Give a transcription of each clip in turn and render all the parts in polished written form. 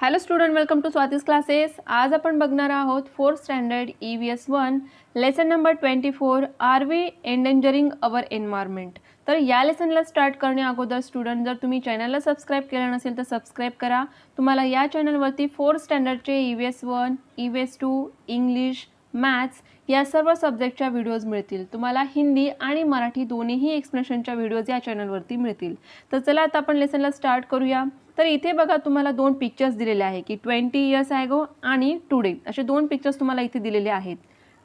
Hello student, welcome to Swati's classes. आज आपण बघणार आहोत 4th standard EVS 1 lesson number 24 are we endangering our environment. तर या लेसनला स्टार्ट करण्या अगोदर स्टुडंट, जर तुम्ही चॅनलला सबस्क्राईब केलं नसेल तर सबस्क्राईब करा. तुम्हाला या चॅनलवरती 4th स्टँडर्डचे EVS 1, EVS 2, English, maths या सर्व सब्जेक्टच्या व्हिडिओज मिळतील. तुम्हाला हिंदी आणि मराठी दोन्हीही एक्सप्लेनेशनच्या व्हिडिओज या चॅनलवरती मिळतील. तर चला आता आपण लेसनला स्टार्ट करूया. तर इथे बघा, तुम्हाला दोन पिक्चर्स दिलेले आहे की 20 इयर्स ॲगो आणि टुडे असे दोन पिक्चर्स तुम्हाला इथे दिलेले आहेत.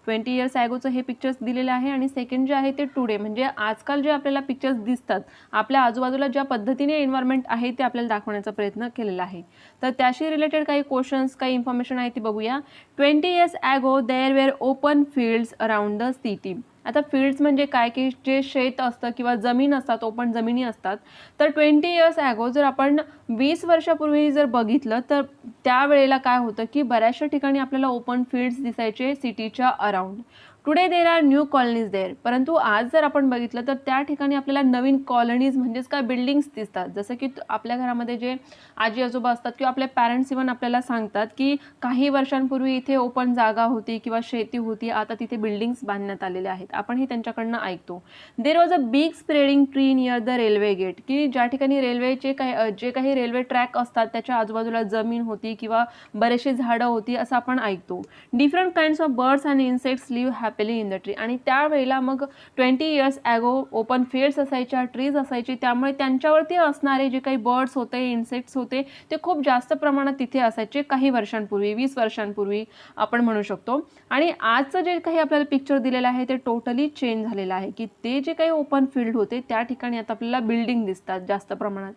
20 इयर्स ॲगोचं हे पिक्चर्स दिलेले आहे आणि सेकंड जे आहे ते टुडे, म्हणजे आजकाल जे आपल्याला पिक्चर्स दिसतात आपल्या आजूबाजूला ज्या पद्धतीने एन्व्हायरमेंट आहे ते आपल्याला दाखवण्याचा प्रयत्न केलेला आहे. तर त्याशी रिलेटेड काही क्वेश्चन्स, काही इन्फॉर्मेशन आहे ती बघूया. 20 years ago there were open fields around the city. आता फील्ड्स म्हणजे काय की जे शेत असतं किंवा जमीन असतात, ओपन जमिनी असतात. तर 20 इयर्स ॲगो जर आपण 20 वर्षापूर्वी जर बघितलं तर त्यावेळेला काय होतं की बऱ्याचशा ठिकाणी आपल्याला ओपन फील्ड्स दिसायचे सिटीच्या around. Today there are new colonies there. परंतु आज जर आपण बघितलं तर त्या ठिकाणी आपल्याला नवीन कॉलनीज म्हणजेच काय बिल्डिंग्स दिसतात. जसं की आपल्या घरामध्ये जे आजी आजोबा असतात किंवा आपले पॅरेंट्स इव्हन आपल्याला सांगतात की काही वर्षांपूर्वी इथे ओपन जागा होती किंवा शेती होती, आता तिथे बिल्डिंग्स बांधण्यात आलेले आहेत. आपण हे त्यांच्याकडनं ऐकतो. There was a big spreading tree near the railway gate, की ज्या ठिकाणी रेल्वेचे जे काही रेल्वे ट्रॅक असतात त्याच्या आजूबाजूला जमीन होती किंवा बरेचसे झाडं होती असं आपण ऐकतो. Different kinds of birds and insects live happily in the tree. आणि त्यावेळेला मग 20 इयर्स ॲगो ओपन फील्ड्स असायच्या, ट्रीज असायची, त्यामुळे त्यांच्यावरती असणारे जे काही बर्ड्स होते, इन्सेक्ट्स होते ते खूप जास्त प्रमाणात तिथे असायचे काही वर्षांपूर्वी, 20 वर्षांपूर्वी आपण म्हणू शकतो. आणि आजचं जे काही आपल्याला पिक्चर दिलेलं आहे ते टोटली चेंज झालेलं आहे की ते जे काही ओपन फील्ड होते त्या ठिकाणी आता आपल्याला बिल्डिंग दिसतात जास्त प्रमाणात.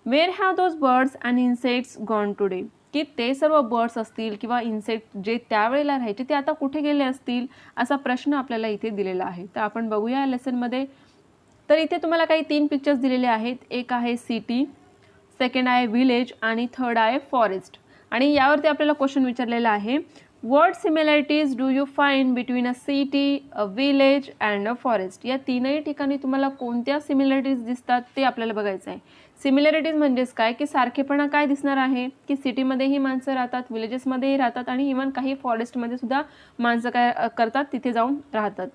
Where have those birds and insects gone today, की ते सर्व बर्ड्स असतील किंवा इन्सेक्ट जे त्यावेळेला राहायचे ते आता कुठे गेले असतील असा प्रश्न आपल्याला इथे दिलेला आहे. तर आपण बघूया या लेसनमध्ये. तर इथे तुम्हाला काही 3 पिक्चर्स दिलेले आहेत. एक आहे सिटी, सेकंड आहे विलेज आणि थर्ड आहे फॉरेस्ट. आणि यावरती आपल्याला क्वेश्चन विचारलेला आहे, what similarities do you find between a city, a village and a forest. या तीनही ठिकाणी तुम्हाला कोणत्या सिमिलॅरिटीज दिसतात ते आपल्याला बघायचं आहे. सिमिलॅरिटीज म्हणजेच काय की सारखेपणा काय दिसणार आहे की सिटीमध्येही माणसं राहतात, विलेजेसमध्येही राहतात आणि इव्हन काही फॉरेस्टमध्ये सुद्धा माणसं काय करतात, तिथे जाऊन राहतात.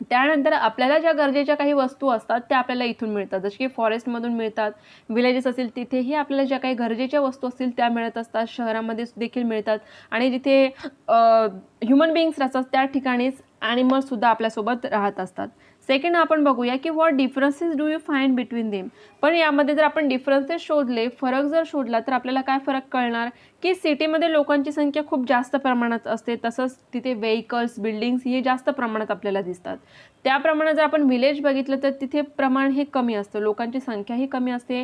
त्यानंतर आपल्याला ज्या गरजेच्या काही वस्तू असतात त्या आपल्याला इथून मिळतात, जसे की फॉरेस्टमधून मिळतात. विलेजेस असेल तिथेही आपल्याला ज्या काही गरजेच्या वस्तू असतील त्या मिळत असतात, शहरामध्ये देखील मिळतात. आणि जिथे ह्युमन बिईंग्स राहतात त्या ठिकाणीच ॲनिमल्स सुद्धा आपल्यासोबत राहत असतात. सेकंड आपण बघूया की what differences do you find between them. पण यामध्ये जर आपण डिफरन्सेस शोधले, फरक जर शोधला तर आपल्याला काय फरक कळणार की सिटीमध्ये लोकांची संख्या खूप जास्त प्रमाणात असते, तसंच तिथे व्हेकल्स, बिल्डिंग्स हे जास्त प्रमाणात आपल्याला दिसतात. त्याप्रमाणे जर आपण विलेज बघितलं तर तिथे प्रमाण हे कमी असतं, लोकांची संख्याही कमी असते.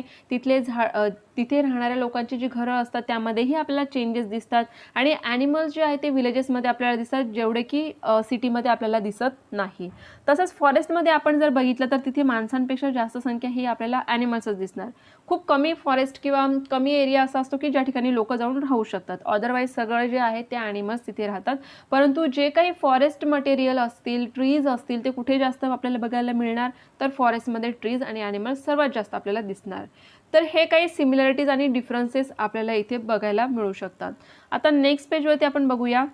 तिथे राहणाऱ्या लोकांची जी घरं असतात त्यामध्येही आपल्याला चेंजेस दिसतात. आणि ॲनिमल्स जे आहेत ते विलेजेसमध्ये आपल्याला दिसतात, जेवढे की सिटीमध्ये आपल्याला दिसत नाही. तसंच फॉरेस्टमध्ये आपण जर बघितलं तर तिथे माणसांपेक्षा जास्त संख्या ही आपल्याला ॲनिमल्सच दिसणार. खूप कमी फॉरेस्ट किंवा कमी एरिया असा असतो की ज्या ठिकाणी लोक जाऊन राहू शकतात. अदरवाईज सगळं जे आहे ते ॲनिमल्स तिथे राहतात. परंतु जे काही फॉरेस्ट मटेरियल असतील, ट्रीज असतील, ते कुठे जास्त आपल्याला बघायला मिळणार तर फॉरेस्टमध्ये ट्रीज आणि ॲनिमल्स सर्वात जास्त आपल्याला दिसणार. तर हे काही सिमिलॅरिटीज आणि डिफरन्सेस आपल्याला इथे बघायला मिळू शकतात. आता नेक्स्ट पेजवरती आपण बघूया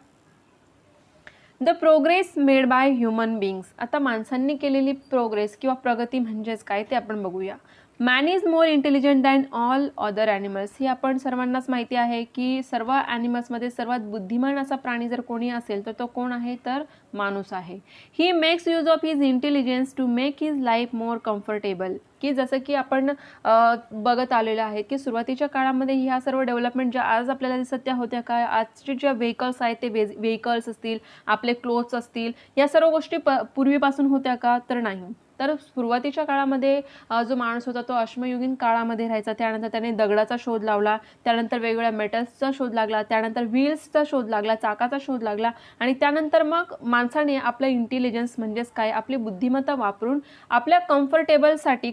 the progress made by human beings. आता माणसांनी केलेली प्रोग्रेस किंवा प्रगती म्हणजेच काय ते आपण बघूया. Man is more intelligent than all other animals. ही आपण सर्वांनाच माहिती आहे की सर्व ॲनिमल्समध्ये सर्वात बुद्धिमान असा प्राणी जर कोणी असेल तर तो कोण आहे तर माणूस आहे. He makes use of his intelligence to make his life more comfortable. की जसं की आपण बघत आलेलं आहे की सुरुवातीच्या काळामध्ये ह्या सर्व डेव्हलपमेंट ज्या आज आपल्याला दिसत त्या होत्या काय, आजचे ज्या व्हेकल्स आहेत ते व्हेकल्स असतील, आपले क्लोथ्स असतील, या सर्व गोष्टी पूर्वीपासून होत्या का तर नाही. तर सुरुवातीच्या काळामध्ये जो माणूस होता तो अश्मयुगीन काळामध्ये राहायचा. त्यानंतर त्याने दगडाचा शोध लावला, त्यानंतर वेगवेगळ्या मेटल्सचा शोध लागला, त्यानंतर व्हील्सचा शोध लागला, चाकाचा शोध लागला. आणि त्यानंतर मग माणसाने आपलं इंटेलिजन्स म्हणजेच काय, आपली बुद्धिमत्ता वापरून आपल्या कम्फर्टेबलसाठी,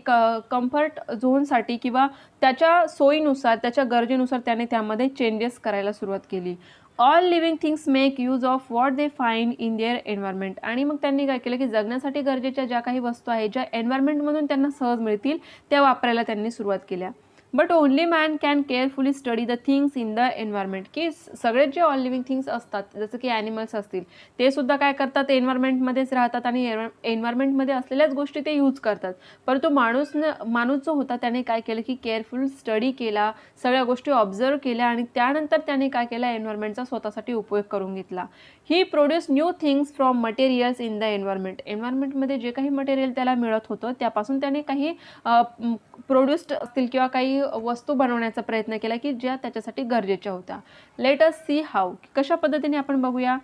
कम्फर्ट झोनसाठी किंवा त्याच्या सोयीनुसार, त्याच्या गरजेनुसार त्याने त्यामध्ये चेंजेस करायला सुरुवात केली. All living things make use of what they find in their environment. आणि मग त्यांनी काय केलं की जगण्यासाठी गरजेच्या ज्या काही वस्तू आहेत, ज्या एन्व्हायरमेंटमधून त्यांना सहज मिळतील त्या वापरायला त्यांनी सुरुवात केल्या. But only man can carefully study the things in the environment, की सगळेच जे ऑल लिव्हिंग थिंग्स असतात जसं की ॲनिमल्स असतील ते सुद्धा काय करतात, एन्व्हायरमेंटमध्येच राहतात आणि एन्व्हायरमेंटमध्ये असलेल्याच गोष्टी ते यूज करतात. परंतु माणूस जो होता त्याने काय केलं की केअरफुल स्टडी केला, सगळ्या गोष्टी ऑब्झर्व केल्या आणि त्यानंतर त्याने काय केलं, एन्व्हायरमेंटचा स्वतःसाठी उपयोग करून घेतला. He produce new things from materials in the environment. एन्व्हायरमेंटमध्ये जे काही मटेरियल त्याला मिळत होतं त्यापासून त्याने काही प्रोड्यूस्ड असतील किंवा काही वस्तू बनवण्याचा प्रयत्न केला की ज्या त्याच्यासाठी गरजेच्या होत्या. लेट अस सी हाऊ, कशा पद्धतीने आपण बघूया.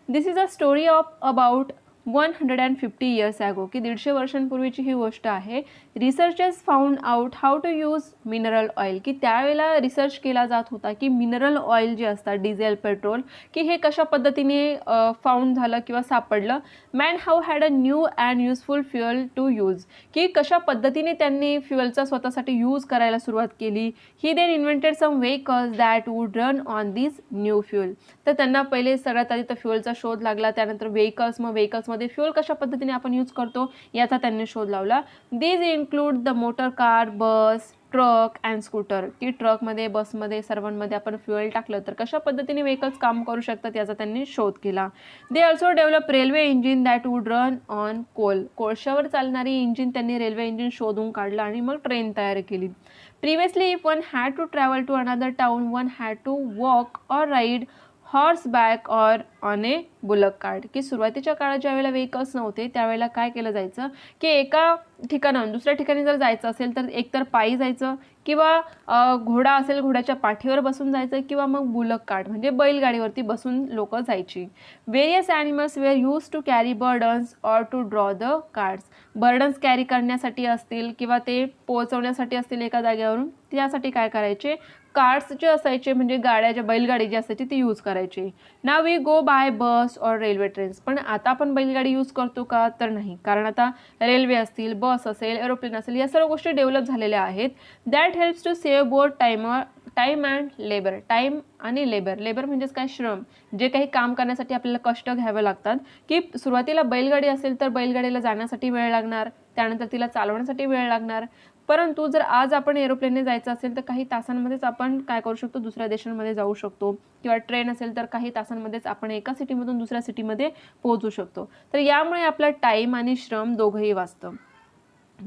This is a story of about 150 years ago, की 150 वर्षांपूर्वीची ही गोष्ट आहे. Researchers found out how to use mineral oil, की त्यावेळेला रिसर्च केला जात होता की मिनरल ऑइल जे असतात, डिझेल, पेट्रोल, की हे कशा पद्धतीने फाउंड झालं किंवा सापडलं. Man how had a new and useful fuel to use, की कशा पद्धतीने त्यांनी फ्युअलचा स्वतःसाठी यूज करायला सुरुवात केली. He then invented some vehicles that would run on this new fuel. तर त्यांना पहिले सगळ्यात आधी तर फ्युअलचा शोध लागला, त्यानंतर व्हेकल्स, मग व्हेकल्समध्ये फ्युअल कशा पद्धतीने आपण यूज करतो याचा त्यांनी शोध लावला. These include the motor car, bus, truck and scooter, की ट्रकमध्ये, बसमध्ये, सर्वांमध्ये आपण फ्युएल टाकलं तर कशा पद्धतीने व्हेकल्स काम करू शकतात याचा त्यांनी शोध केला. They also develop railway engine that would run on कोळशावर चालणारी इंजिन त्यांनी रेल्वे इंजिन शोधून काढलं आणि मग ट्रेन तयार केली. Previously if one had to travel to another town one had to walk or ride horseback or on a bullock cart, की सुरुवातीच्या काळात ज्यावेळेला व्हेकल्स नव्हते त्यावेळेला काय केलं जायचं की एका ठिकाणाहून दुसऱ्या ठिकाणी जर जायचं असेल तर एकतर पायी जायचं किंवा घोडा असेल घोड्याच्या पाठीवर बसून जायचं किंवा मग बुलक कार्ट म्हणजे बैलगाडीवरती बसून लोक जायची. Various animals were use to carry burdens or to draw the carts, burdens carry करण्यासाठी असतील किंवा ते पोहोचवण्यासाठी असतील एका जागेवरून, त्यासाठी काय करायचे, कार्ट्स जे असायचे म्हणजे गाड्या, ज्या बैलगाडी जी असायची ती यूज करायची. Now we go by bus or railway trains, पण आता आपण बैलगाडी यूज करतो का, तर नाही, कारण आता रेल्वे असतील, बस असेल, एरोप्लेन असेल, या सर्व गोष्टी डेव्हलप झालेल्या आहेत. That helps to save both time and labour. Time आणि लेबर म्हणजेच काय, श्रम, जे काही काम करण्यासाठी आपल्याला कष्ट घ्यावे लागतात, की सुरुवातीला बैलगाडी असेल तर बैलगाडीला जाण्यासाठी वेळ लागणार, त्यानंतर तिला चालवण्यासाठी वेळ लागणार. परंतु जर आज आपण एरोप्लेनने जायचं असेल तर काही तासांमध्येच आपण काय करू शकतो, दुसऱ्या देशांमध्ये जाऊ शकतो, किंवा ट्रेन असेल तर काही तासांमध्येच आपण एका सिटीमधून दुसऱ्या सिटीमध्ये पोहोचू शकतो. तर यामुळे आपला टाईम आणि श्रम दोघंही वाचतं.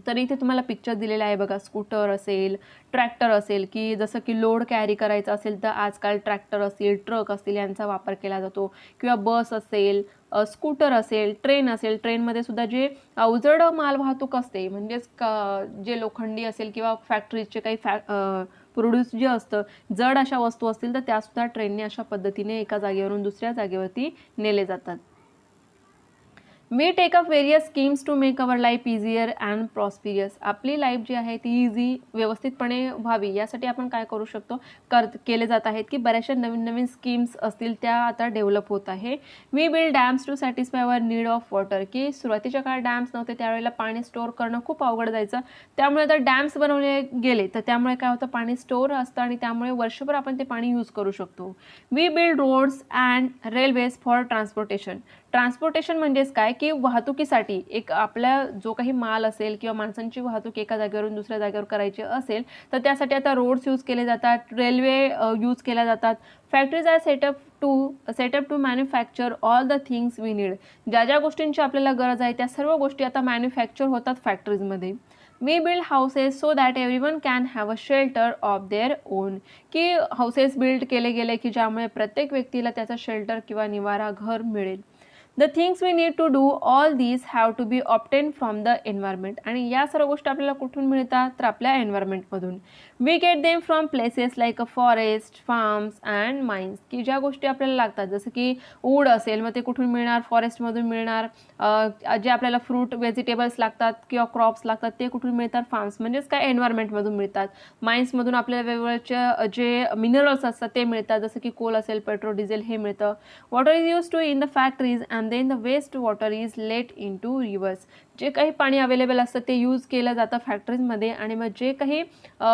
तर इथे तुम्हाला पिक्चर दिलेला आहे बघा, स्कूटर असेल, ट्रॅक्टर असेल, की जसं की लोड कॅरी करायचं असेल तर आजकाल ट्रॅक्टर असतील, ट्रक असतील यांचा वापर केला जातो, किंवा बस असेल, स्कूटर असेल, ट्रेन असेल. ट्रेनमध्ये सुद्धा जे अवजड मालवाहतूक असते म्हणजेच जे लोखंडी असेल किंवा फॅक्टरीचे काही प्रोड्यूस जे असतं, जड अशा वस्तू असतील तर त्यासुद्धा ट्रेनने अशा पद्धतीने एका जागेवरून दुसऱ्या जागेवरती नेले जातात. We take up various schemes to make our life easier and prosperous. आपली लाईफ जी आहे ती इझी, व्यवस्थितपणे व्हावी यासाठी आपण काय करू शकतो, केले जात आहेत, की बऱ्याचशा नवीन नवीन स्कीम्स असतील त्या आता डेव्हलप होत आहे. We build dams to satisfy our need of water, की सुरुवातीच्या काळात डॅम्स नव्हते त्यावेळेला पाणी स्टोअर करणं खूप अवघड जायचं, त्यामुळे आता डॅम्स बनवले गेले तर त्यामुळे काय होतं, पाणी स्टोअर असतं आणि त्यामुळे वर्षभर आपण ते पाणी यूज करू शकतो. We build roads and railways for transportation. Transportation म्हणजेच काय, की वाहतुकीसाठी एक आपला जो काही माल असेल किंवा माणसांची वाहतूक एका जागेवरून दुसऱ्या जागेवर करायची असेल तर त्यासाठी आता रोड्स यूज केले जातात, रेल्वे यूज केल्या जातात. Factories are setup to manufacture all the things we need. ज्या ज्या गोष्टींची आपल्याला गरज आहे त्या सर्व गोष्टी आता मॅन्युफॅक्चर होतात फॅक्टरीजमध्ये. We build houses so that everyone can have a shelter of their own, की हाऊसेस बिल्ड केले गेले की ज्यामुळे प्रत्येक व्यक्तीला त्याचा शेल्टर किंवा निवारा, घर मिळेल. The things we need to do all these have to be obtained from the environment. आणि या सर्व गोष्टी आपल्याला कुठून मिळतात, तर आपल्या एन्व्हायरमेंटमधून. We get them from places like a forest, farms and mines, की ज्या गोष्टी आपल्याला लागतात जसं की वूड असेल मग ते कुठून मिळणार, फॉरेस्टमधून मिळणार. जे आपल्याला फ्रूट व्हेजिटेबल्स लागतात किंवा क्रॉप्स लागतात ते कुठून मिळतात, फार्म्स म्हणजेच काय, एन्व्हायरमेंटमधून मिळतात. माइन्समधून आपल्याला वेगवेगळ्या जे मिनरल्स असतात ते मिळतात, जसं की कोल असेल, पेट्रोल, डिझेल हे मिळतं. Water is use to in the factories and then the waste water is let into rivers. जे काही पाणी अवेलेबल असतं ते यूज केलं जातं फॅक्टरीजमध्ये आणि मग जे काही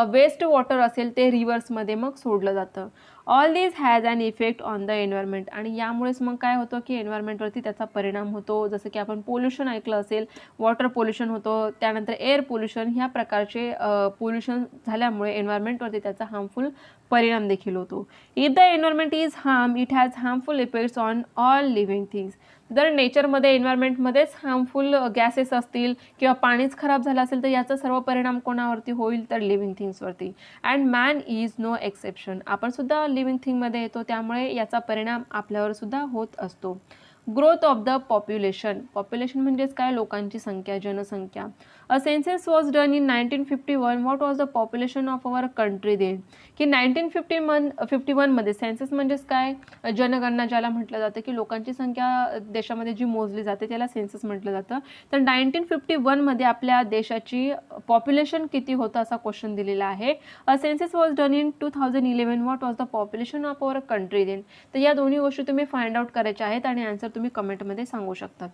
वेस्ट वॉटर असेल ते रिव्हर्समध्ये मग सोडलं जातं. All this has an effect on the environment आणि यामुळेच मग काय होतं की एन्व्हायरमेंटवरती त्याचा परिणाम होतो. जसं की आपण पोल्युशन ऐकलं असेल, वॉटर पोल्युशन होतं, त्यानंतर एअर पोल्युशन, ह्या प्रकारचे पोल्युशन झाल्यामुळे एन्व्हायरमेंटवरती त्याचा हार्मफुल परिणाम देखील होतो. If the environment is harm it has harmful effects on all living things. जर नेचरमध्ये एन्व्हायरमेंटमध्येच हार्मफुल गॅसेस असतील किंवा पाणीच खराब झालं असेल तर याचा सर्व परिणाम कोणावरती होईल तर लिव्हिंग थिंग्सवरती. And man is no exception. आपण सुद्धा लिव्हिंग थिंगमध्ये येतो, त्यामुळे याचा परिणाम आपल्यावर सुद्धा होत असतो. Growth of the population. Population म्हणजेच काय, लोकांची संख्या, जनसंख्या. A census was done in 1951. What was the population of our country then. की 1951मध्ये सेन्सस म्हणजेच काय, जनगणना ज्याला म्हटलं जातं, की लोकांची संख्या देशामध्ये जी मोजली जाते त्याला सेन्सस म्हटलं जातं. तर 1951मध्ये आपल्या देशाची पॉप्युलेशन किती होतं असा क्वेश्चन दिलेला आहे. A census was done in 2011. What was the population of our country then. तर या दोन्ही गोष्टी तुम्ही फाइंड आउट करायच्या आहेत आणि आन्सर तुम्ही कमेंटमध्ये सांगू शकता.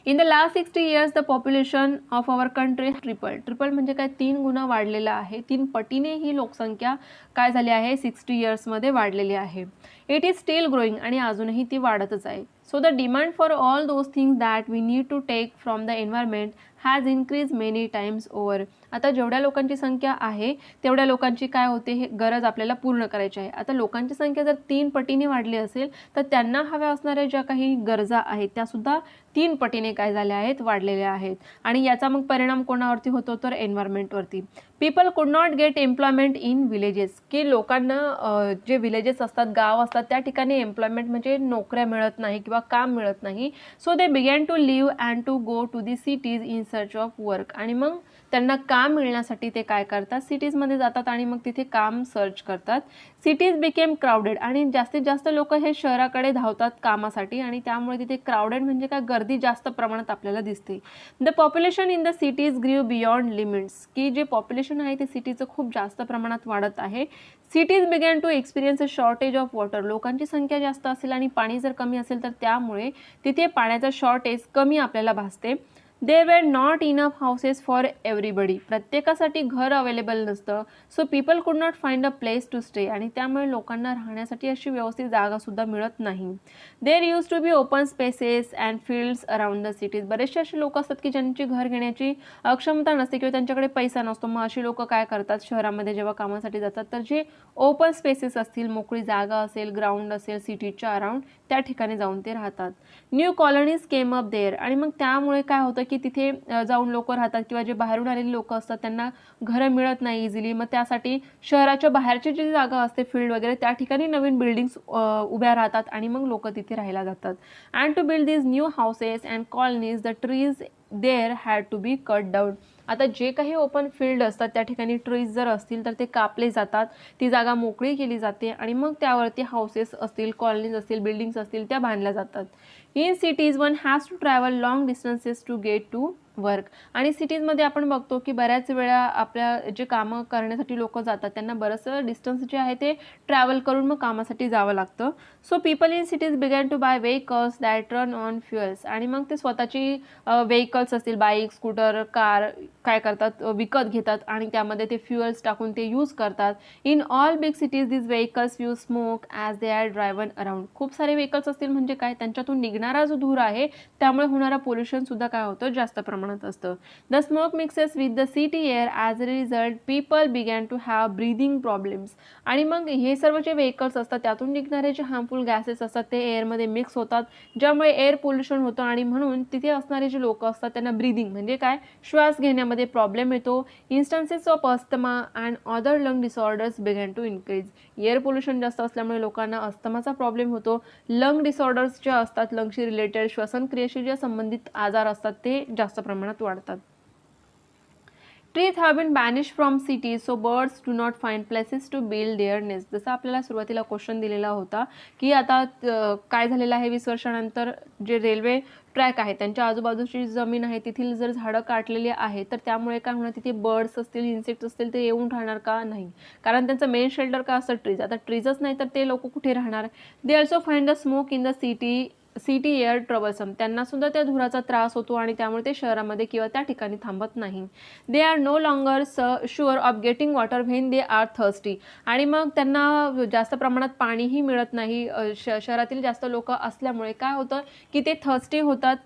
In the last 60 years the population of our country triple म्हणजे काय, 3 गुणा वाढलेला आहे. 3 पटीने ही लोकसंख्या काय झाली आहे, 60 इयर्समध्ये वाढलेली आहे. इट इज स्टील ग्रोईंग आणि अजूनही ती वाढतच आहे. So the demand for all those things that we need to take from the environment has increase many times over. आता जेवढ्या लोकांची संख्या आहे तेवढ्या लोकांची काय होते, हे गरज आपल्याला पूर्ण करायची आहे. आता लोकांची संख्या जर 3 पटीने वाढली असेल तर त्यांना हव्या असणाऱ्या ज्या काही गरजा आहेत त्यासुद्धा 3 पटीने काय झाल्या आहेत, वाढलेल्या आहेत. आणि याचा मग परिणाम कोणावरती होतो तर एन्व्हायरमेंटवरती. People could not gate employment in villages. की लोकांना जे विलेजेस असतात, गाव असतात, त्या ठिकाणी एम्प्लॉयमेंट म्हणजे नोकऱ्या मिळत नाही किंवा काम मिळत नाही. So they began to leave and to go to the cities in search of work. आणि मग त्यांना काम मिळण्यासाठी ते काय करतात, सिटीजमध्ये जातात आणि मग तिथे काम सर्च करतात. सिटीज बिकेम क्राउडेड आणि जास्तीत जास्त लोक हे शहराकडे धावतात कामासाठी आणि त्यामुळे तिथे क्राउडेड म्हणजे काय, गर्दी जास्त प्रमाणात आपल्याला दिसते. The population in the cities ग्रीव बियॉन्ड लिमिट्स. की जे पॉप्युलेशन आहे ते सिटीचं खूप जास्त प्रमाणात वाढत आहे. Cities began to experience a shortage of water. लोकांची संख्या जास्त असेल आणि पाणी जर कमी असेल तर त्यामुळे तिथे पाण्याचा शॉर्टेज कमी आपल्याला भासते. There were not enough houses for everybody. प्रत्येकासाठी घर अवेलेबल नसतं. So people could not find a place to stay आणि त्यामुळे लोकांना राहण्यासाठी अशी व्यवस्थित जागासुद्धा मिळत नाही. There used to be open spaces and fields around the cities. बरेचसे असे लोक असतात की ज्यांची घर घेण्याची क्षमता नसते किंवा त्यांच्याकडे पैसा नसतो. मग अशी लोक काय करतात, शहरामध्ये जेव्हा कामासाठी जातात तर जे ओपन स्पेसेस असतील, मोकळी जागा असेल, ग्राउंड असेल सिटीच्या अराउंड, त्या ठिकाणी जाऊन ते राहतात. New colonies came up there आणि मग त्यामुळे काय होतं की तिथे जाऊन लोक राहतात किंवा जे बाहेरून आलेले लोक असतात त्यांना घरं मिळत नाही इझिली. मग त्यासाठी शहराच्या बाहेरची जी जागा असते, फील्ड वगैरे, त्या ठिकाणी नवीन बिल्डिंग्स उभ्या राहतात आणि मग लोक तिथे राहायला जातात. And to build these new houses and colonies the trees there had to be cut down. आता जे काही ओपन फील्ड असतात त्या ठिकाणी ट्रीज जर असतील तर ते कापले जातात, ती जागा मोकळी केली जाते आणि मग त्यावरती हाऊसेस असतील, कॉलनीज असतील, बिल्डिंग्स असतील त्या बांधल्या जातात. In cities one has to travel long distances to get to work. आणि सिटीजमध्ये आपण बघतो की बऱ्याच वेळा आपल्या जे कामं करण्यासाठी लोक जातात त्यांना बरंचसं डिस्टन्स जे आहे ते ट्रॅव्हल करून मग कामासाठी जावं लागतं. So people in cities began to buy vehicles that run on fuels. आणि मग ते स्वतःची व्हेकल्स असतील, बाईक, स्कूटर, कार काय करतात, विकत घेतात आणि त्यामध्ये ते फ्युएल्स टाकून ते यूज करतात. In all big cities this vehicles use smoke as they are driven around. खूप सारे व्हेकल्स असतील म्हणजे काय, त्यांच्यातून निघणारा जो धूर आहे त्यामुळे होणारा पोल्युशन सुद्धा काय होतं, जास्त प्रमाणात असतं. The smoke mixes with the city air as a result people began to have breathing problems. आणि मग हे सर्व जे व्हेकल्स असतात त्यातून निघणारे जे हार्मफुल गॅसेस असतात ते एअरमध्ये मिक्स होतात, ज्यामुळे एअर पोल्युशन होतं आणि म्हणून तिथे असणारे जे लोक असतात त्यांना ब्रीदिंग म्हणजे काय, श्वास घेण्यामध्ये प्रॉब्लेम येतो. Instances of asthma and other lung disorders began to increase. Air pollution जास्त असल्यामुळे लोकांना अस्थमाचा प्रॉब्लेम होतो. लंग डिसऑर्डर्स ज्या असतात, लंगशी रिलेटेड श्वसनक्रियेशी ज्या संबंधित आजार असतात ते जास्त प्रमाणात वाढतात. Trees have been banish from cities so birds do not find places to build their nest. जसं आपल्याला सुरुवातीला क्वेश्चन दिलेला होता की आता काय झालेलं आहे, 20 वर्षानंतर जे रेल्वे ट्रॅक आहे त्यांच्या आजूबाजूची जमीन आहे तिथील जर झाडं काटलेली आहे तर त्यामुळे काय होणार, तिथे बर्ड्स असतील, इन्सेक्ट्स असतील ते येऊन राहणार का, नाही. कारण त्यांचं मेन शेल्टर का असतं ट्रीज. आता ट्रीजच नाही तर ते लोक कुठे राहणार. They also find the smoke in the city air troublesome, त्यांना सुद्धा त्या धुराचा त्रास होतो आणि त्यामुळे ते शहरामध्ये किंवा त्या ठिकाणी थांबत नाही. They are no longer sure of getting water when they are thirsty, आणि मग त्यांना जास्त प्रमाणात पाणीही मिळत नाही. शहरातील जास्त लोक असल्यामुळे काय होतं की ते थर्स्टी होतात.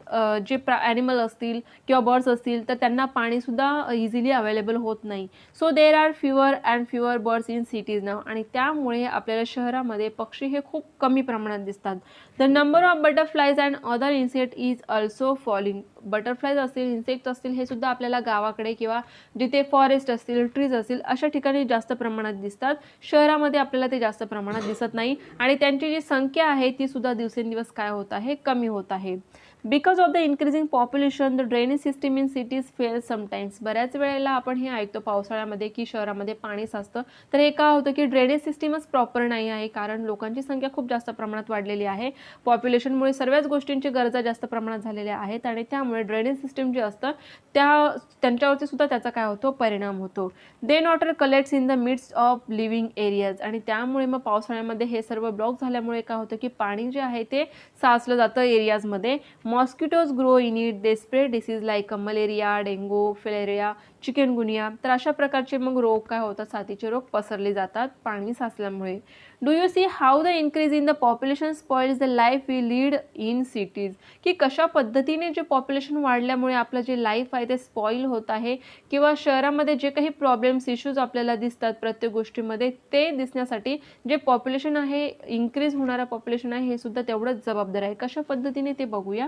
जे ॲनिमल असतील किंवा बर्ड्स असतील तर त्यांना पाणीसुद्धा इझिली अवेलेबल होत नाही. So there are fewer and fewer birds in cities now, आणि त्यामुळे आपल्याला शहरामध्ये पक्षी हे खूप कमी प्रमाणात दिसतात. The number of butterflies and other insect is also falling. Butterflies असतील, इन्सेक्ट असतील, हे सुद्धा आपल्याला गावाकडे किंवा जिथे फॉरेस्ट असतील, ट्रीज असतील अशा ठिकाणी जास्त प्रमाणात दिसतात. शहरामध्ये आपल्याला ते जास्त प्रमाणात दिसत नाही आणि त्यांची जी संख्या आहे ती सुद्धा दिवसेंदिवस काय होत आहे, कमी होत आहे. Because of the increasing population the drainage system in cities fail sometimes. बऱ्याच वेळेला आपण हे ऐकतो पावसाळ्यामध्ये की शहरामध्ये पाणी साचतं, तर हे का होतं की ड्रेनेज सिस्टीमच प्रॉपर नाही आहे, कारण लोकांची संख्या खूप जास्त प्रमाणात वाढलेली आहे. पॉप्युलेशनमुळे सर्वच गोष्टींची गरजा जास्त प्रमाणात झालेल्या आहेत आणि त्यामुळे ड्रेनेज सिस्टीम जे असतं त्यांच्यावरती सुद्धा त्याचा काय होतो, परिणाम होतो. Then water collects in the midst of living areas, आणि त्यामुळे मग पावसाळ्यामध्ये हे सर्व ब्लॉक झाल्यामुळे काय होतं की पाणी जे आहे ते साचलं जातं एरियाजमध्ये. Mosquitoes grow in it, they spread disease like malaria, dengue, filaria, chikungunya. तर अशा प्रकारचे मग रोग काय होतात, साथीचे रोग पसरले जातात पाणी साचल्यामुळे. Do you see how the increase in the population spoils the life we lead in cities, की कशा पद्धतीने जे पॉप्युलेशन वाढल्यामुळे आपलं जे लाईफ आहे ते स्पॉईल होत आहे, किंवा शहरामध्ये जे काही प्रॉब्लेम्स इश्यूज आपल्याला दिसतात प्रत्येक गोष्टीमध्ये, ते दिसण्यासाठी जे पॉप्युलेशन आहे, इन्क्रीज होणारं पॉप्युलेशन आहे, हे सुद्धा तेवढंच जबाबदार आहे. कशा पद्धतीने ते बघूया.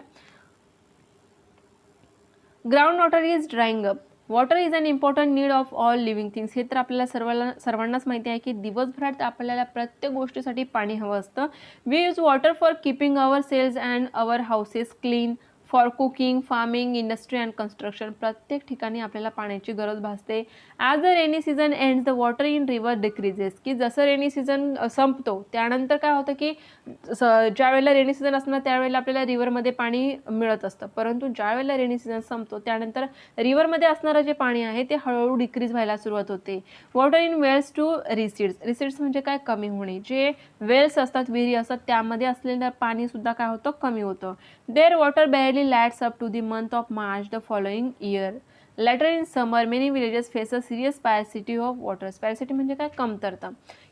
Ground water is drying up. Water is an important need of all living things. हे तर आपल्याला सर्वांनाच माहिती आहे की दिवसभरात आपल्याला प्रत्येक गोष्टीसाठी पाणी हवं असतं. We use water for keeping ourselves and our houses clean, for cooking, farming, industry and construction. प्रत्येक ठिकाणी आपल्याला पाण्याची गरज भासते. As the rainy season ends the water in river decreases, की जसं रेनी सीझन संपतो त्यानंतर काय होतं की ज्या वेळेला रेनी सीझन असणार त्यावेळेला आपल्याला रिव्हरमध्ये पाणी मिळत असतं, परंतु ज्या वेळेला रेनी सीझन संपतो त्यानंतर रिव्हरमध्ये असणारं जे पाणी आहे ते हळूहळू डिक्रीज व्हायला सुरुवात होते. Water in wells too recedes. Recedes म्हणजे काय, कमी होणे. जे वेल्स असतात, विहिरी असतात, त्यामध्ये असलेलं पाणीसुद्धा काय होतं, कमी होतं. There water barely lights up to the month of March the following year. Later in summer, many villages face a serious scarcity of water. Scarcity म्हणजे काय, कमतरता.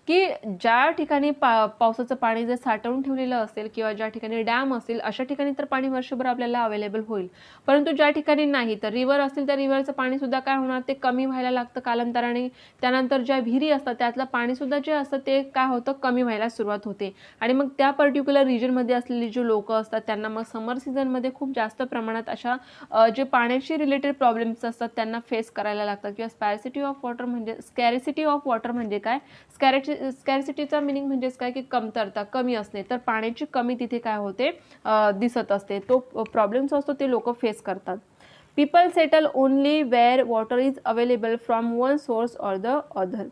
की ज्या ठिकाणी पावसाचं पाणी जर साठवून ठेवलेलं असेल किंवा ज्या ठिकाणी डॅम असतील अशा ठिकाणी तर पाणी वर्षभर आपल्याला अवेलेबल होईल, परंतु ज्या ठिकाणी नाही, तर रिव्हर असतील तर रिव्हरचं पाणीसुद्धा काय होणार, ते कमी व्हायला लागतं कालांतराने. त्यानंतर ज्या विहिरी असतात त्यातलं पाणीसुद्धा जे असतं ते काय होतं, कमी व्हायला सुरुवात होते. आणि मग त्या पर्टिक्युलर रिजनमध्ये असलेली जी लोकं असतात त्यांना मग समर सीझनमध्ये खूप जास्त प्रमाणात अशा जे पाण्याशी रिलेटेड प्रॉब्लेम्स असतात त्यांना फेस करायला लागतात. किंवा स्कॅरिसिटी ऑफ वॉटर म्हणजे काय, स्कॅरिसिटीचा मिनिंग म्हणजेच काय की कमतरता, कमी असणे. तर पाण्याची कमी तिथे काय होते, दिसत असते. तो प्रॉब्लेम जो असतो ते लोक फेस करतात. People settle only where water is available from one source or the other.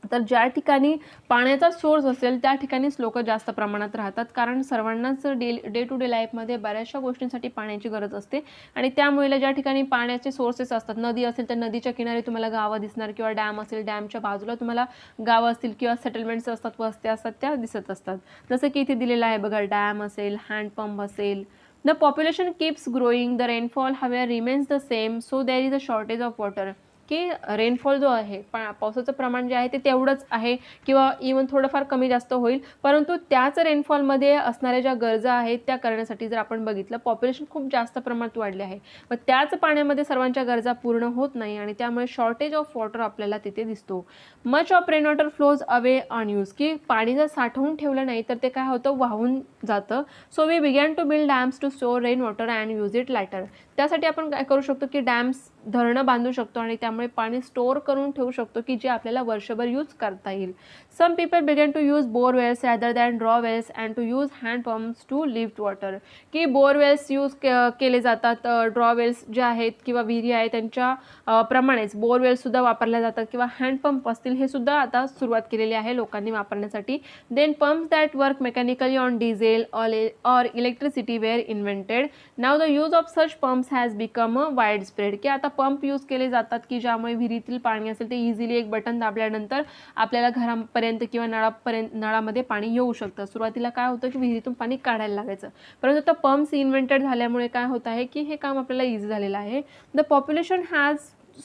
तर ज्या ठिकाणी पाण्याचा सोर्स असेल त्या ठिकाणीच लोक जास्त प्रमाणात राहतात, कारण सर्वांनाच डे टू डे लाईफमध्ये बऱ्याचशा गोष्टींसाठी पाण्याची गरज असते. आणि त्यामुळे ज्या ठिकाणी पाण्याचे सोर्सेस असतात, नदी असेल तर नदीच्या किनारी तुम्हाला गावं दिसणार, किंवा डॅम असेल डॅमच्या बाजूला तुम्हाला गावं असतील, किंवा सेटलमेंट्स असतात, वस्त्या असतात, त्या दिसत असतात. जसं की इथे दिलेलं आहे बघा, डॅम असेल, हँडपंप असेल. The population keeps growing, the rainfall however remains the same, so there is a shortage of water. की रेनफॉल जो आहे, पावसाचं प्रमाण जे आहे ते तेवढंच आहे किंवा इवन थोडंफार कमी जास्त होईल, परंतु त्याच रेनफॉलमध्ये असणाऱ्या ज्या गरजा आहेत त्या करण्यासाठी जर आपण बघितलं, पॉप्युलेशन खूप जास्त प्रमाणात वाढले आहे, मग त्याच पाण्यामध्ये सर्वांच्या गरजा पूर्ण होत नाही आणि त्यामुळे शॉर्टेज ऑफ वॉटर आपल्याला तिथे दिसतो. Much of rain water flows away unused, की पाणी जर साठवून ठेवलं नाही तर ते काय होतं, वाहून जातं. So we began to build dams to store rain water and use it later. त्यासाठी आपण काय करू शकतो की डॅम्स, धरणं बांधू शकतो आणि त्यामुळे पाणी स्टोअर करून ठेवू शकतो की जे आपल्याला वर्षभर यूज करता येईल. Some people began to use borewells rather than draw wells and to use hand pumps to lift water, की बोरवेल्स यूज केले जातात, ड्रॉ वेल्स जे आहेत किंवा विहिरी आहेत त्यांच्या प्रमाणेच बोरवेल्ससुद्धा वापरल्या जातात, किंवा हँडपंप असतील हे सुद्धा आता सुरुवात केलेली आहे लोकांनी वापरण्यासाठी. Then pumps that work mechanically on diesel or electricity were invented. Now the use of such pumps pumps has become a wide spread, की आता पंप यूज केले जातात की ज्यामुळे विहिरीतील पाणी असेल ते इझिली एक बटन दाबल्यानंतर आपल्याला घरापर्यंत किंवा नळामध्ये पाणी येऊ शकतं. सुरुवातीला काय होतं की विहिरीतून पाणी काढायला लागायचं, परंतु आता पंप्स इन्व्हेंटेड झाल्यामुळे काय होत आहे की हे काम आपल्याला इझी झालेलं आहे. The population has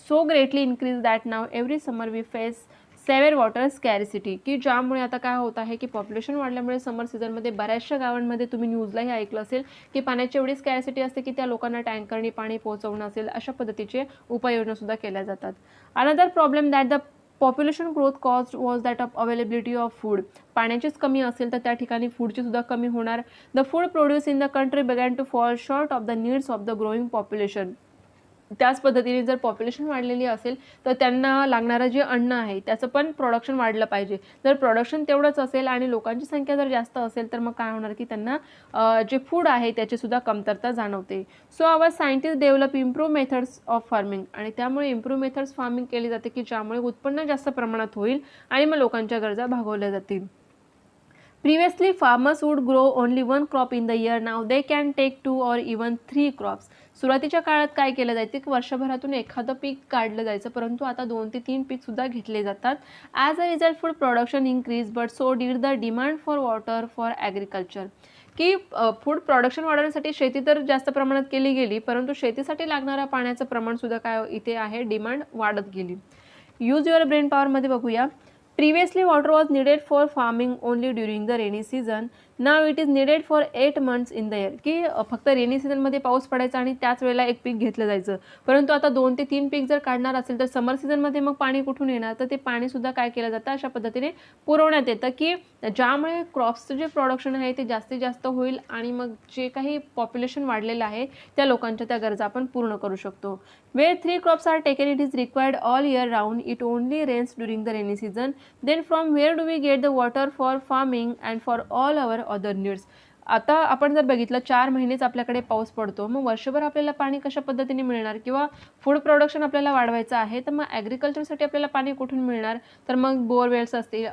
so greatly increase that now every summer we face severe water scarcity, की ज्यामुळे आता काय होत आहे की पॉप्युलेशन वाढल्यामुळे समर सीझनमध्ये बऱ्याचशा गावांमध्ये तुम्ही न्यूजलाही ऐकलं असेल की पाण्याची एवढी स्कॅरिसिटी असते की त्या लोकांना टँकरनी पाणी पोहोचवणं असेल अशा पद्धतीचे उपाययोजनासुद्धा केल्या जातात. Another problem that the population growth caused was that of availability of food, पाण्याचीच कमी असेल तर त्या ठिकाणी फूडची सुद्धा कमी होणार. The food produce in the country began to fall short of the needs of the growing population. त्याच पद्धतीने जर पॉप्युलेशन वाढलेली असेल तर त्यांना लागणारं जे अन्न आहे त्याचं पण प्रोडक्शन वाढलं पाहिजे. जर प्रोडक्शन तेवढंच असेल आणि लोकांची संख्या जर जास्त असेल तर मग काय होणार की त्यांना जे फूड आहे त्याची सुद्धा कमतरता जाणवते. So our scientist develop improve methods of farming, आणि त्यामुळे इम्प्रूव्ह मेथड्स फार्मिंग केली जाते की ज्यामुळे उत्पन्न जास्त प्रमाणात होईल आणि मग लोकांच्या गरजा भागवल्या जातील. Previously, farmers would grow only one crop in the year. Now they can take 2 or even 3 crops. सुरुवातीच्या काळात काय केलं जायचं की वर्षभरातून एखादं पीक काढलं जायचं, परंतु आता 2 ते 3 पीक सुद्धा घेतले जातात. As a result food production increase but so did the demand for water for agriculture, की फूड प्रोडक्शन वाढवण्यासाठी शेती तर जास्त प्रमाणात केली गेली, परंतु शेतीसाठी लागणाऱ्या पाण्याचं प्रमाण सुद्धा काय इथे आहे, डिमांड वाढत गेली. यूज युअर ब्रेन पॉवरमध्ये बघूया. Previously, water was needed for farming only during the rainy season. Now it is needed for 8 months in the year. की फक्त रेनी सीझनमध्ये पाऊस पडायचा आणि त्याच वेळेला एक पीक घेतलं जायचं, परंतु आता 2 ते 3 पीक जर काढणार असेल तर समर सीझनमध्ये मग पाणी कुठून येणार, तर ते पाणीसुद्धा काय केलं जातं अशा पद्धतीने पुरवण्यात येतं की ज्यामुळे क्रॉप्सचं जे प्रोडक्शन आहे ते जास्तीत जास्त होईल आणि मग जे काही पॉप्युलेशन वाढलेलं आहे त्या लोकांच्या त्या गरजा आपण पूर्ण करू शकतो. Where 3 crops are taken, it is required all year round. It only rains during the rainy season. Then from where do we get the water for farming and for all our other needs? आता आपण जर बघितलं 4 महिनेच आपल्याकडे पाऊस पडतो, मग वर्षभर आपल्याला पाणी कशा पद्धतीने मिळणार, किंवा फूड प्रोडक्शन आपल्याला वाढवायचं आहे तर मग ॲग्रिकल्चरसाठी आपल्याला पाणी कुठून मिळणार, तर मग बोरवेल्स असतील,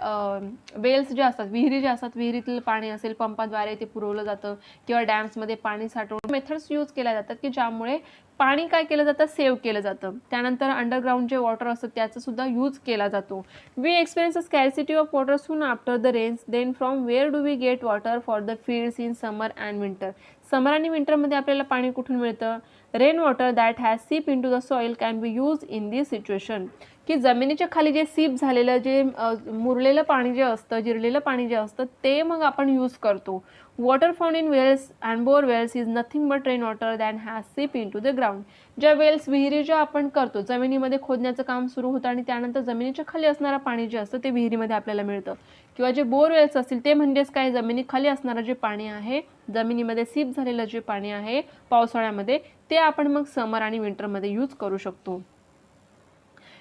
वेल्स जे असतात, विहिरी ज्या असतात, विहिरीतील पाणी असेल पंपाद्वारे ते पुरवलं जातं, किंवा डॅम्समध्ये पाणी साठवून मेथड्स यूज केल्या जातात की ज्यामुळे पाणी काय केलं जातं, सेव्ह केलं जातं. त्यानंतर अंडरग्राऊंड जे वॉटर असतं त्याचा सुद्धा यूज केला जातो. We experience a scarcity of water soon after the rains. Then from where do we get water for the fields in summer and winter. Summer आणि विंटरमध्ये आपल्याला पाणी कुठून मिळतं. Rain water that has seep in to the soil can be use in this situation, की जमिनीच्या खाली जे सीप झालेलं जे मुरलेलं पाणी जे असतं, जिरलेलं पाणी जे असतं ते मग आपण यूज करतो. Water found in wells and bore wells is nothing but rain water that has seep in to the ground. ज्या वेल्स, विहिरी ज्या आपण करतो, जमिनीमध्ये खोदण्याचं काम सुरू होतं आणि त्यानंतर जमिनीच्या खाली असणारं पाणी जे असतं ते विहिरीमध्ये आपल्याला मिळतं, किंवा जे बोर वेल्स असतील ते म्हणजेच काय, जमिनीखाली असणारं जे पाणी आहे, जमिनीमध्ये सीप झालेलं जे पाणी आहे पावसाळ्यामध्ये, ते आपण मग समर आणि विंटरमध्ये यूज करू शकतो.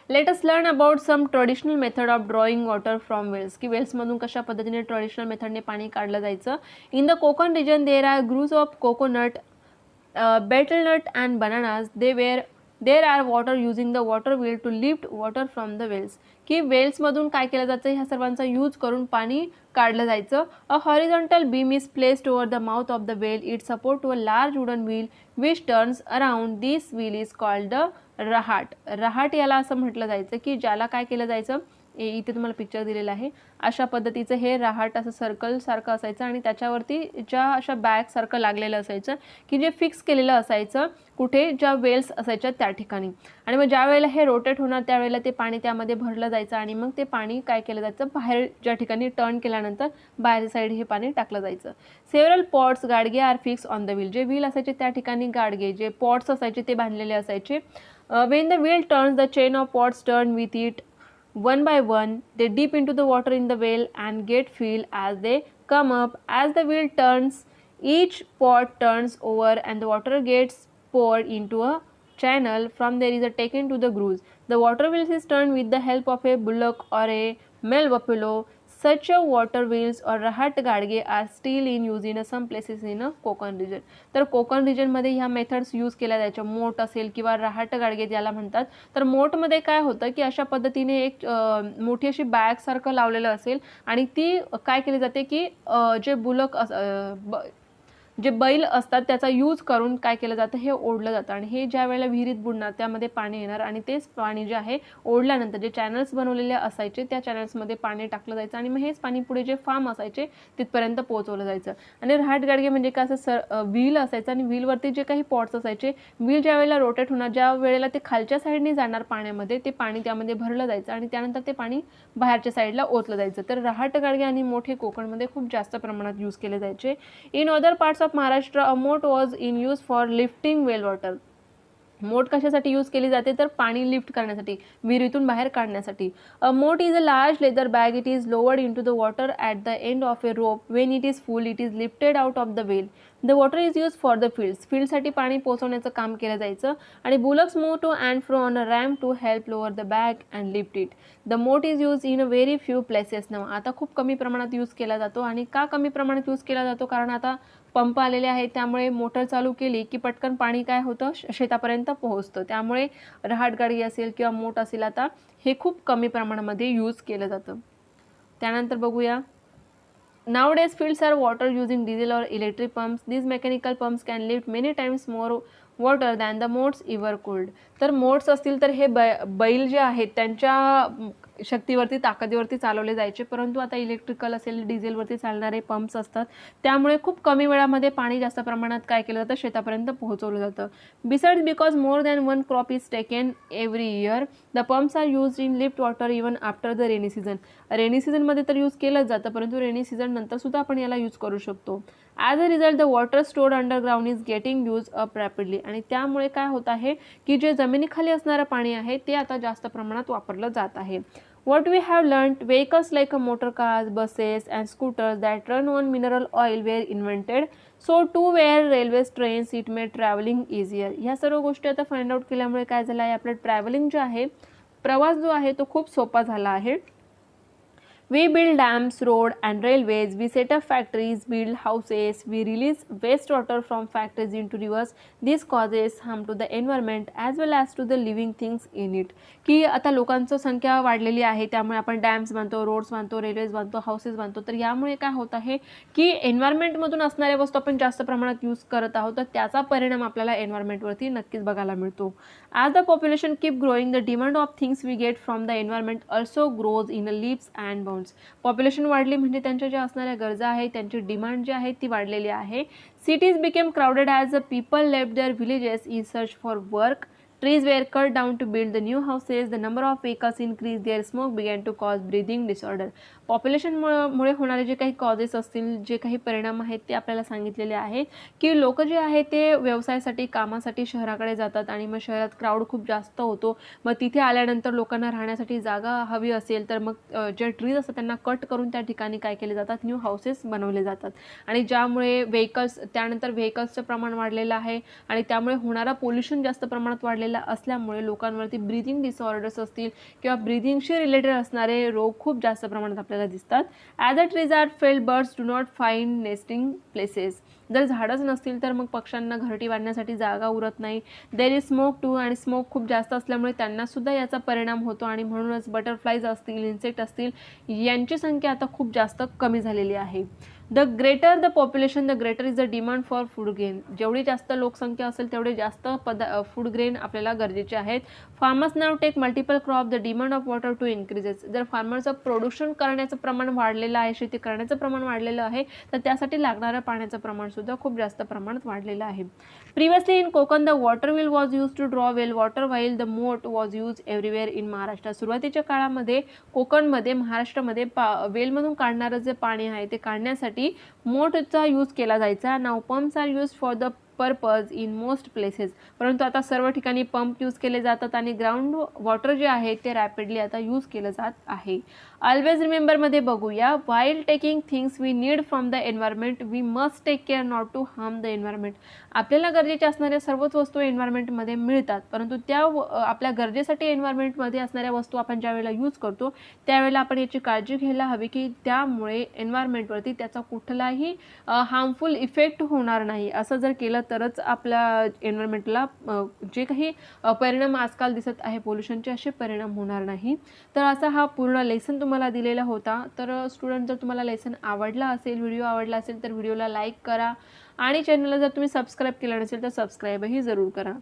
Let us learn about some traditional method of drawing water from wells, की वेल्समधून कशा पद्धतीने ट्रेडिशनल मेथडने पाणी काढलं जायचं. In the Konkan region there are groves of coconut, betelnut and bananas. There are water using the water wheel to lift water from the wells, की वेल्समधून काय केलं जातं, ह्या सर्वांचा यूज करून पाणी काढलं जायचं. A horizontal beam is placed over the mouth of the well. It support to a large wooden wheel which turns around. This wheel is called the rahat. रहाट याला असं म्हटलं जायचं की ज्याला काय केलं जायचं, इथे तुम्हाला पिक्चर दिलेला आहे, अशा पद्धतीचं हे रहाट असं सर्कल सारखं असायचं आणि त्याच्यावरती ज्या अशा बॅग सारखं लागलेलं असायचं की जे फिक्स केलेलं असायचं कुठे, ज्या वेल्स असायच्या त्या ठिकाणी. आणि मग ज्या वेळेला हे रोटेट होणार त्यावेळेला ते पाणी त्यामध्ये भरलं जायचं आणि मग ते पाणी काय केलं जायचं, बाहेर ज्या ठिकाणी टर्न केल्यानंतर बाहेर साईड हे पाणी टाकलं जायचं. सेव्हरल पॉट्स, गाडगे are fixed on the wheel. जे व्हील असायचे त्या ठिकाणी गाडगे, जे पॉट्स असायचे ते बांधलेले असायचे. Wien the wheel turns the chain of pots turn with it. One by one, they dip into the water in the well and get filled as they come up. As the wheel turns, each pot turns over and the water gets poured into a channel. From there is taken to the grooves. The water wheels is turned with the help of a bullock or a male buffalo. Such a water wheels or rahat गाडगे are still in use in some places in a Konkan region. तर कोकण रिजनमध्ये ह्या methods use केल्या जायच्या. मोट असेल किंवा राहाट गाडगे ज्याला म्हणतात, तर मोटमध्ये काय होतं की अशा पद्धतीने एक मोठी अशी बॅग सारखं लावलेलं असेल आणि ती काय केली जाते की जे बुलक जे बैल असतात त्याचा यूज करून काय केलं जातं, हे ओढलं जातं आणि हे ज्या वेळेला विहिरीत बुडणार त्यामध्ये पाणी येणार आणि तेच पाणी जे आहे ओढल्यानंतर जे चॅनल्स बनवलेले असायचे त्या चॅनल्समध्ये पाणी टाकलं जायचं आणि मग हेच पाणी पुढे जे फार्म असायचे तिथपर्यंत पोहोचवलं जायचं. आणि रहाट गाडगे म्हणजे काय, असं व्हील असायचं आणि व्हीलवरती जे काही पॉट्स असायचे, व्हील ज्या वेळेला रोटेट होणार, ज्या वेळेला ते खालच्या साईडने जाणार पाण्यामध्ये, ते पाणी त्यामध्ये भरलं जायचं आणि त्यानंतर ते पाणी बाहेरच्या साईडला ओतलं जायचं. तर रहाट गाडगे आणि मोठे कोकणमध्ये खूप जास्त प्रमाणात यूज केले जायचे. In other parts of Maharashtra a mot was in use for lifting well water. मोट कशासाठी यूज केली जाते, तर पाणी लिफ्ट करण्यासाठी, विहिरीतून बाहेर काढण्यासाठी. A mot is a large leather bag. It is lowered in to the water at the end of a rope. When it is full it is lifted out of the well. The water is use for the fields. फील्डसाठी पाणी पोहोचवण्याचं काम केलं जायचं. आणि bullocks move to and fro on a ramp to help lower the bag and lift it. The mot is use in a very few places नाव. आता खूप कमी प्रमाणात यूज केला जातो. आणि का कमी प्रमाणात यूज केला जातो, कारण आता पंप आलेले आहेत, त्यामुळे मोटर चालू केली की पटकन पाणी काय होतं, शेतापर्यंत पोहोचतं. त्यामुळे रहाटगाडी असेल किंवा मोट असेल, आता हे खूप कमी प्रमाणामध्ये यूज केलं जातं. त्यानंतर बघूया, nowadays fields are water using diesel or electric pumps. These mechanical pumps can lift many times more water than the moats ever could. तर मोट्स असतील तर हे बैल जे आहेत त्यांच्या शक्तीवरती, ताकदीवरती चालवले जायचे, परंतु आता इलेक्ट्रिकल असेल, डिझेलवरती चालणारे पंप्स असतात, त्यामुळे खूप कमी वेळामध्ये पाणी जास्त प्रमाणात काय केलं जातं, शेतापर्यंत पोहोचवलं जातं. Besides because more than one crop is taken every year, the pumps are use in lift water even after the rainy season. Rainy सीझनमध्ये तर यूज केलंच जातं, परंतु रेनी सीझन नंतर सुद्धा आपण याला यूज करू शकतो. As a result the water stored underground is getting use up rapidly. आणि त्यामुळे काय होत आहे की जे जमिनीखाली असणारं पाणी आहे ते आता जास्त प्रमाणात वापरलं जात आहे. What we have learned, vehicles like motor cars, buses and scooters that run on mineral oil were invented. So too were railways, trains. It made traveling easier. ह्या सर्व गोष्टी आता फाइंड आउट केल्यामुळे काय झालं आहे, आपलं ट्रॅव्हलिंग जे आहे, प्रवास जो आहे तो खूप सोपा झाला आहे. We build dams, road and railways. We set up factories, build houses. We release wastewater from factories into rivers. This causes harm to the environment as well as to the living things in it. की आता लोकांची संख्या वाढलेली आहे, त्यामुळे आपण dams बांधतो, roads बांधतो, रेल्वेज बांधतो, हाऊसेस बांधतो. तर यामुळे काय होत आहे की एन्व्हायरमेंटमधून असणाऱ्या वस्तू आपण जास्त प्रमाणात यूज करत आहोत, तर त्याचा परिणाम आपल्याला एन्व्हायरमेंटवरती नक्कीच बघायला मिळतो. As the population keep growing, the demand of things we get from the environment also grows in leaps and bounds. Population वाढली म्हणजे त्यांच्या ज्या असणाऱ्या गरजा आहेत, त्यांची डिमांड जी आहे ती वाढलेली आहे. Cities became crowded as the people left their villages in search for work. Trees were cut down to build the new houses. The number of vehicles increased. Their smoke began to cause breathing disorder. पॉप्युलेशनमुळे होणारे जे काही causes असतील, जे काही परिणाम आहेत ते आपल्याला सांगितलेले आहेत की लोक जे आहेत ते व्यवसायासाठी, कामासाठी शहराकडे जातात आणि मग शहरात क्राऊड खूप जास्त होतो. मग तिथे आल्यानंतर लोकांना राहण्यासाठी जागा हवी असेल तर मग जे ट्रीज असतात त्यांना कट करून त्या ठिकाणी काय केले जातात, न्यू हाऊसेस बनवले जातात. आणि ज्यामुळे त्यानंतर व्हेकल्सचं प्रमाण वाढलेलं आहे आणि त्यामुळे होणारा पोल्युशन जास्त प्रमाणात वाढलेला असल्यामुळे लोकांवरती ब्रीदिंग डिसऑर्डर्स असतील किंवा ब्रीदिंगशी रिलेटेड असणारे रोग खूप जास्त प्रमाणात आपल्याला दिसतात. As a trees are felled, birds do not find nesting places. जर झाडच नसतील तर मग पक्ष्यांना घरटी बांधण्यासाठी जागा उरत नाही. देर इज स्मोक टू, आणि स्मोक खूप जास्त असल्यामुळे त्यांना सुद्धा याचा परिणाम होतो आणि म्हणूनच बटरफ्लाईज असतील, इन्सेक्ट असतील, यांची संख्या आता खूप जास्त कमी झालेली आहे. The greater the population the greater is the demand for food grain. जेवढी जास्त लोकसंख्या असेल तेवढे जास्त फूड ग्रेन आपल्याला गरजेचे आहेत. Farmers now take multiple crop. The demand of water too increases. जर फार्मरचं प्रोडक्शन करण्याचं प्रमाण वाढलेलं आहे, शेती करण्याचं प्रमाण वाढलेलं आहे, तर त्यासाठी लागणारं पाण्याचं प्रमाण सुद्धा खूप जास्त प्रमाणात वाढलेलं आहे. Previously in Konkan the water wheel was use to draw well water while the mot was use everywhere in Maharashtra. सुरुवातीच्या काळामध्ये कोकणमध्ये, महाराष्ट्रामध्ये वेलमधून काढणारं जे पाणी आहे ते काढण्यासाठी मोटचा यूज केला जायचा. Now pumps are use for the purpose in most places. परंतु आता सर्व ठिकाणी पंप यूज केले जातात आणि ग्राउंड वॉटर जे आहे ते रॅपिडली आता यूज केलं जात आहे. ऑलवेज रिमेंबरमध्ये बघूया, while taking things we need from the environment we must take care not to harm the environment. आपल्याला गरजेच्या असणाऱ्या सर्वच वस्तू एन्व्हायरमेंटमध्ये मिळतात, परंतु त्या आपल्या गरजेसाठी एन्व्हायरमेंटमध्ये असणाऱ्या वस्तू आपण ज्या वेळेला यूज करतो त्यावेळेला आपण याची काळजी घ्यायला हवी की त्यामुळे एन्व्हायरमेंटवरती त्याचा कुठलाही हार्मफुल इफेक्ट होणार नाही. असं जर केलं तरच आपल्या एन्व्हायरमेंटला जे काही परिणाम आजकाल दिसत आहे पोल्युशनचे, असे परिणाम होणार नाही. तर असा हा पूर्ण लेसन तुम्हाला दिलेला होता. तर स्टुडंट, जर तुम्हाला लेसन आवडला असेल, व्हिडिओ आवडला असेल तर व्हिडिओला लाईक करा आणि चॅनलला जर तुम्ही सबस्क्राईब केलं नसेल तर सबस्क्राईबही जरूर करा.